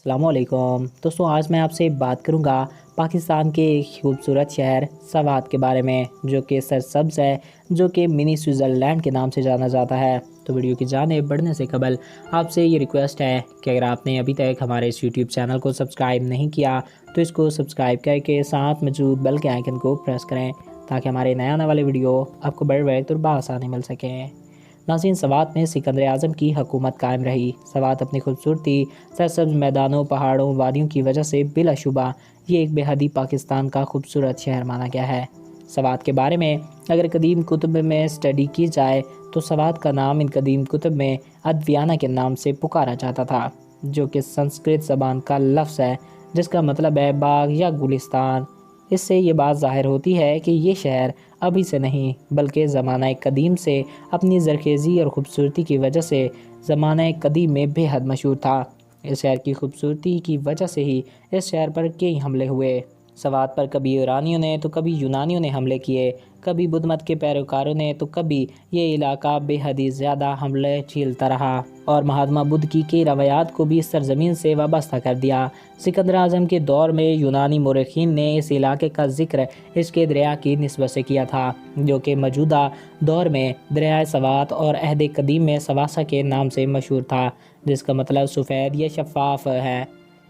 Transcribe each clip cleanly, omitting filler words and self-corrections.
السلام علیکم دوستوں، آج میں آپ سے بات کروں گا پاکستان کے ایک خوبصورت شہر سوات کے بارے میں، جو کہ سرسبز ہے، جو کہ منی سوئٹزرلینڈ کے نام سے جانا جاتا ہے۔ تو ویڈیو کی جانب بڑھنے سے قبل آپ سے یہ ریکویسٹ ہے کہ اگر آپ نے ابھی تک ہمارے اس یوٹیوب چینل کو سبسکرائب نہیں کیا تو اس کو سبسکرائب کر کے ساتھ موجود بیل کے آئیکن کو پریس کریں تاکہ ہمارے نئے آنے والے ویڈیو آپ کو بر وقت اور بآسانی مل سکیں۔ ناظرین، سوات میں سکندر اعظم کی حکومت قائم رہی۔ سوات اپنی خوبصورتی، سرسبز میدانوں، پہاڑوں، وادیوں کی وجہ سے بلا شبہ یہ ایک بے حدی پاکستان کا خوبصورت شہر مانا گیا ہے۔ سوات کے بارے میں اگر قدیم کتب میں اسٹڈی کی جائے تو سوات کا نام ان قدیم کتب میں ادویانہ کے نام سے پکارا جاتا تھا، جو کہ سنسکرت زبان کا لفظ ہے جس کا مطلب ہے باغ یا گلستان۔ اس سے یہ بات ظاہر ہوتی ہے کہ یہ شہر ابھی سے نہیں بلکہ زمانہ قدیم سے اپنی زرخیزی اور خوبصورتی کی وجہ سے زمانہ قدیم میں بے حد مشہور تھا۔ اس شہر کی خوبصورتی کی وجہ سے ہی اس شہر پر کئی حملے ہوئے۔ سوات پر کبھی ایرانیوں نے تو کبھی یونانیوں نے حملے کیے، کبھی بدھ مت کے پیروکاروں نے تو کبھی یہ علاقہ بے حد ہی زیادہ حملے جھیلتا رہا اور مہاتما بدھ کی کئی روایات کو بھی اس سرزمین سے وابستہ کر دیا۔ سکندر اعظم کے دور میں یونانی مورخین نے اس علاقے کا ذکر اس کے دریا کی نسبت سے کیا تھا، جو کہ موجودہ دور میں دریائے سوات اور عہد قدیم میں سواسا کے نام سے مشہور تھا، جس کا مطلب سفید یا شفاف ہے۔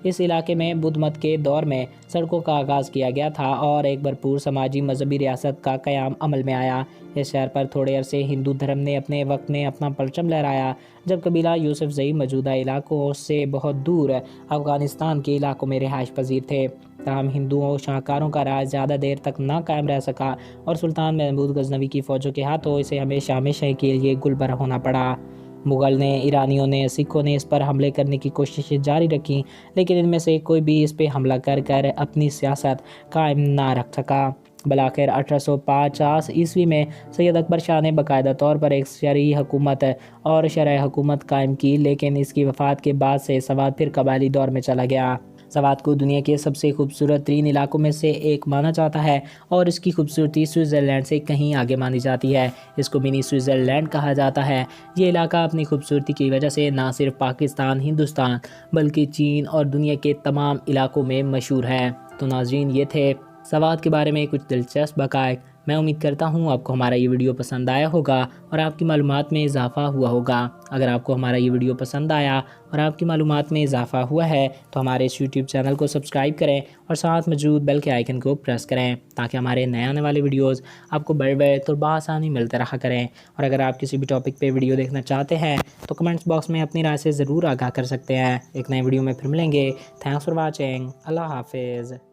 اس علاقے میں بدھ مت کے دور میں سڑکوں کا آغاز کیا گیا تھا اور ایک بھرپور سماجی مذہبی ریاست کا قیام عمل میں آیا۔ اس شہر پر تھوڑے عرصے ہندو دھرم نے اپنے وقت میں اپنا پرچم لہرایا، جب قبیلہ یوسف زئی موجودہ علاقوں سے بہت دور افغانستان کے علاقوں میں رہائش پذیر تھے۔ تاہم ہندوؤں اور شاہکاروں کا راج زیادہ دیر تک نہ قائم رہ سکا اور سلطان محمود غزنوی کی فوجوں کے ہاتھوں اسے ہمیشہ ہمیشہ کے لیے گلبرہ ہونا پڑا۔ مغل نے، ایرانیوں نے، سکھوں نے اس پر حملے کرنے کی کوششیں جاری رکھیں، لیکن ان میں سے کوئی بھی اس پہ حملہ کر اپنی سیاست قائم نہ رکھ سکا۔ بالآخر 1850 میں سید اکبر شاہ نے باقاعدہ طور پر ایک شرعی حکومت اور شرح حکومت قائم کی، لیکن اس کی وفات کے بعد سے سوات پھر قبائلی دور میں چلا گیا۔ سوات کو دنیا کے سب سے خوبصورت ترین علاقوں میں سے ایک مانا جاتا ہے اور اس کی خوبصورتی سوئٹزرلینڈ سے کہیں آگے مانی جاتی ہے۔ اس کو منی سوئٹزرلینڈ کہا جاتا ہے۔ یہ علاقہ اپنی خوبصورتی کی وجہ سے نہ صرف پاکستان، ہندوستان بلکہ چین اور دنیا کے تمام علاقوں میں مشہور ہے۔ تو ناظرین، یہ تھے سوات کے بارے میں کچھ دلچسپ حقائق۔ میں امید کرتا ہوں آپ کو ہمارا یہ ویڈیو پسند آیا ہوگا اور آپ کی معلومات میں اضافہ ہوا ہوگا۔ اگر آپ کو ہمارا یہ ویڈیو پسند آیا اور آپ کی معلومات میں اضافہ ہوا ہے تو ہمارے اس یوٹیوب چینل کو سبسکرائب کریں اور ساتھ موجود بیل کے آئیکن کو پریس کریں تاکہ ہمارے نئے آنے والے ویڈیوز آپ کو بر وقت اور بآسانی ملتے رہا کریں۔ اور اگر آپ کسی بھی ٹاپک پہ ویڈیو دیکھنا چاہتے ہیں تو کمنٹس باکس میں اپنی رائے سے ضرور آگاہ کر سکتے ہیں۔ ایک نئے ویڈیو میں پھر ملیں گے۔ Thanks for watching. اللہ حافظ۔